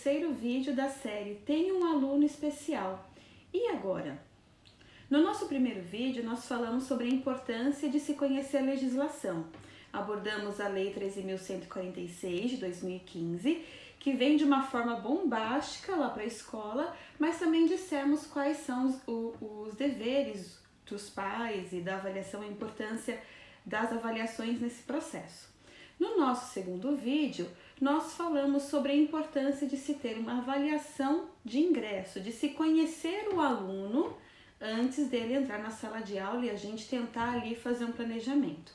terceiro vídeo da série Tenho um Aluno Especial. E agora? No nosso primeiro vídeo, nós falamos sobre a importância de se conhecer a legislação. Abordamos a Lei 13.146 de 2015, que vem de uma forma bombástica lá para a escola, mas também dissemos quais são os deveres dos pais e da avaliação, a importância das avaliações nesse processo. No nosso segundo vídeo, nós falamos sobre a importância de se ter uma avaliação de ingresso, de se conhecer o aluno antes dele entrar na sala de aula e a gente tentar ali fazer um planejamento.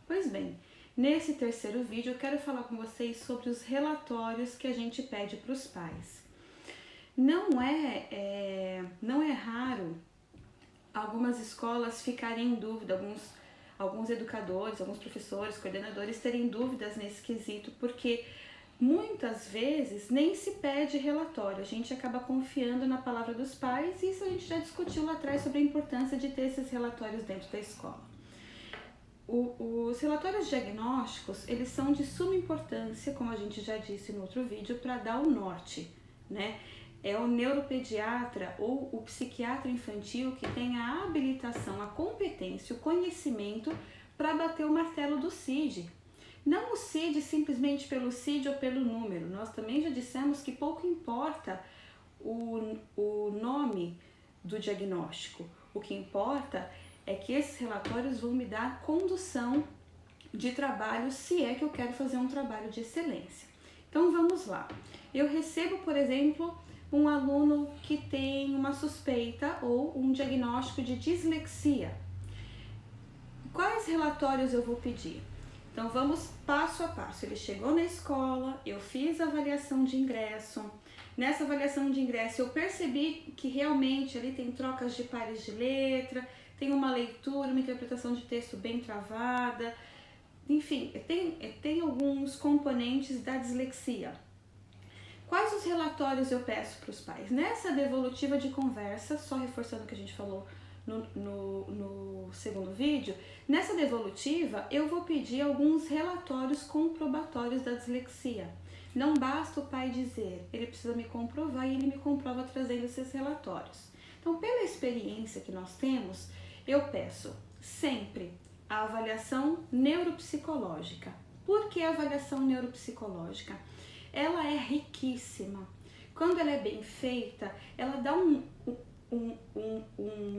Pois bem, nesse terceiro vídeo eu quero falar com vocês sobre os relatórios que a gente pede para os pais. Não é raro algumas escolas ficarem em dúvida, alguns educadores, alguns professores, coordenadores terem dúvidas nesse quesito, porque muitas vezes nem se pede relatório, a gente acaba confiando na palavra dos pais e isso a gente já discutiu lá atrás sobre a importância de ter esses relatórios dentro da escola. Os relatórios diagnósticos, eles são de suma importância, como a gente já disse no outro vídeo, para dar o norte, né? É o neuropediatra ou o psiquiatra infantil que tem a habilitação, a competência, o conhecimento para bater o martelo do CID. Não o CID simplesmente pelo CID ou pelo número. Nós também já dissemos que pouco importa o nome do diagnóstico. O que importa é que esses relatórios vão me dar condução de trabalho, se é que eu quero fazer um trabalho de excelência. Então vamos lá. Eu recebo, por exemplo, um aluno que tem uma suspeita ou um diagnóstico de dislexia. Quais relatórios eu vou pedir? Então vamos passo a passo. Ele chegou na escola, eu fiz a avaliação de ingresso. Nessa avaliação de ingresso eu percebi que realmente ali tem trocas de pares de letra, tem uma leitura, uma interpretação de texto bem travada. Enfim, tem alguns componentes da dislexia. Quais os relatórios eu peço para os pais? Nessa devolutiva de conversa, só reforçando o que a gente falou no segundo vídeo, nessa devolutiva eu vou pedir alguns relatórios comprobatórios da dislexia. Não basta o pai dizer, ele precisa me comprovar e ele me comprova trazendo esses relatórios. Então, pela experiência que nós temos, eu peço sempre a avaliação neuropsicológica. Por que a avaliação neuropsicológica? Ela é riquíssima. Quando ela é bem feita, ela dá um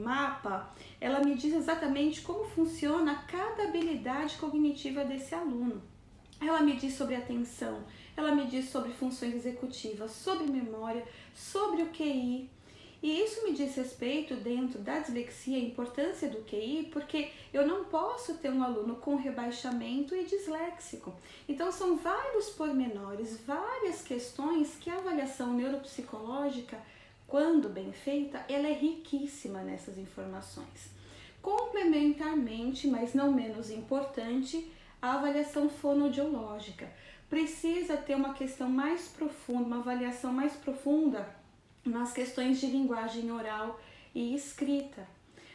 mapa, ela me diz exatamente como funciona cada habilidade cognitiva desse aluno. Ela me diz sobre atenção, ela me diz sobre funções executivas, sobre memória, sobre o QI. E isso me diz respeito dentro da dislexia, a importância do QI, porque eu não posso ter um aluno com rebaixamento e disléxico. Então são vários pormenores, várias questões que a avaliação neuropsicológica, quando bem feita, ela é riquíssima nessas informações. Complementarmente, mas não menos importante, a avaliação fonoaudiológica. Precisa ter uma questão mais profunda, uma avaliação mais profunda nas questões de linguagem oral e escrita.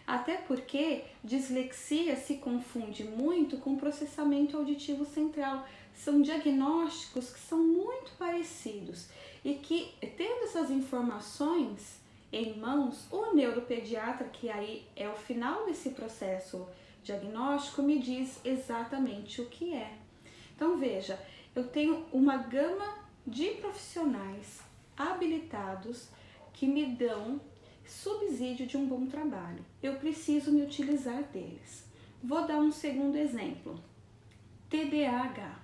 Até porque dislexia se confunde muito com processamento auditivo central. São diagnósticos que são muito parecidos e que, tendo essas informações em mãos, o neuropediatra, que aí é o final desse processo diagnóstico, me diz exatamente o que é. Então veja, eu tenho uma gama de profissionais habilitados que me dão subsídio de um bom trabalho. Eu preciso me utilizar deles. Vou dar um segundo exemplo. TDAH.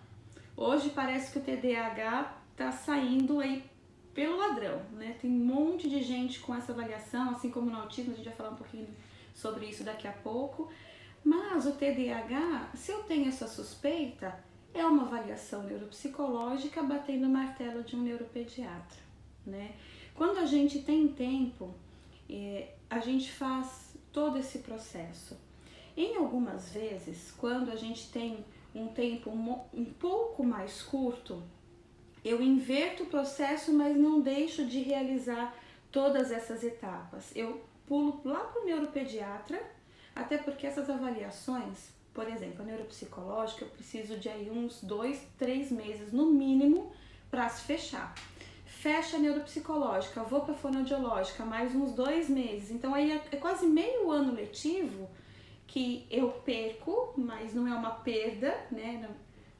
Hoje parece que o TDAH está saindo aí pelo ladrão, né? Tem um monte de gente com essa avaliação, assim como no autismo, a gente vai falar um pouquinho sobre isso daqui a pouco. Mas o TDAH, se eu tenho essa suspeita, é uma avaliação neuropsicológica batendo o martelo de um neuropediatra, né? Quando a gente tem tempo, a gente faz todo esse processo. Em algumas vezes, quando a gente tem um tempo um pouco mais curto, eu inverto o processo, mas não deixo de realizar todas essas etapas. Eu pulo lá para o neuropediatra, até porque essas avaliações, por exemplo, a neuropsicológica, eu preciso de aí uns 2, 3 meses no mínimo para se fechar. fecha a neuropsicológica, vou para a fonoaudiológica, mais uns 2 meses. Então aí é quase meio ano letivo que eu perco, mas não é uma perda, né?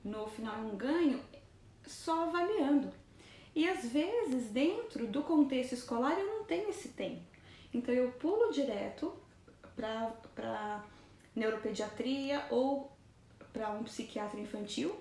No final é um ganho, só avaliando. E às vezes, dentro do contexto escolar, eu não tenho esse tempo. Então eu pulo direto para neuropediatria ou para um psiquiatra infantil,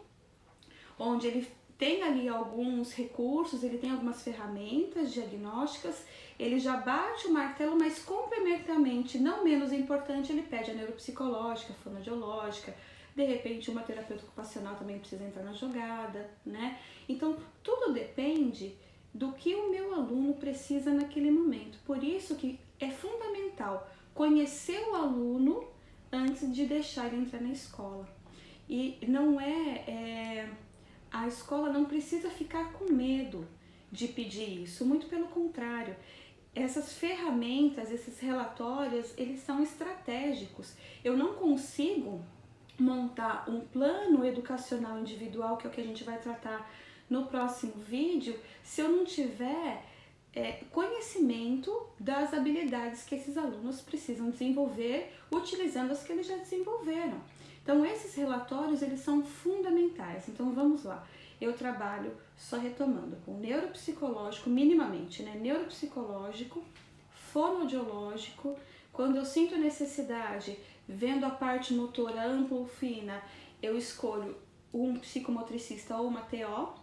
onde ele tem ali alguns recursos, ele tem algumas ferramentas diagnósticas, ele já bate o martelo, mas complementarmente, não menos importante, ele pede a neuropsicológica, a fonoaudiológica, de repente uma terapeuta ocupacional também precisa entrar na jogada, né? Então, tudo depende do que o meu aluno precisa naquele momento. Por isso que é fundamental conhecer o aluno antes de deixar ele entrar na escola. E não a escola não precisa ficar com medo de pedir isso, muito pelo contrário. Essas ferramentas, esses relatórios, eles são estratégicos. Eu não consigo montar um plano educacional individual, que é o que a gente vai tratar no próximo vídeo, se eu não tiver conhecimento das habilidades que esses alunos precisam desenvolver, utilizando as que eles já desenvolveram. Então, esses relatórios, eles são fundamentais. Então, vamos lá. Eu trabalho, só retomando, com neuropsicológico, minimamente, né? Neuropsicológico, fonoaudiológico. Quando eu sinto necessidade, vendo a parte motora ampla ou fina, eu escolho um psicomotricista ou uma TO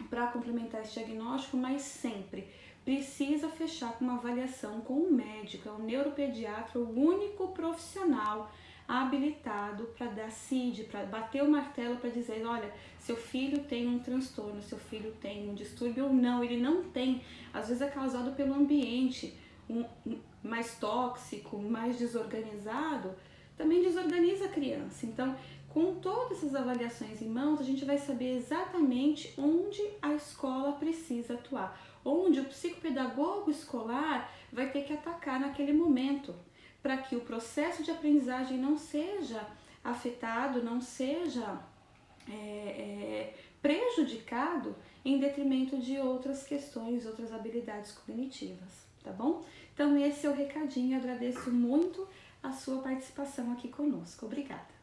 para complementar esse diagnóstico, mas sempre precisa fechar com uma avaliação com um médico, é um neuropediatra, o único profissional habilitado para dar CID, para bater o martelo, para dizer, olha, seu filho tem um transtorno, seu filho tem um distúrbio ou não, ele não tem, às vezes é causado pelo ambiente, mais tóxico, mais desorganizado, também desorganiza a criança. Então, com todas essas avaliações em mãos, a gente vai saber exatamente onde a escola precisa atuar, onde o psicopedagogo escolar vai ter que atacar naquele momento, para que o processo de aprendizagem não seja afetado, não seja prejudicado em detrimento de outras questões, outras habilidades cognitivas, tá bom? Então esse é o recadinho, eu agradeço muito a sua participação aqui conosco. Obrigada!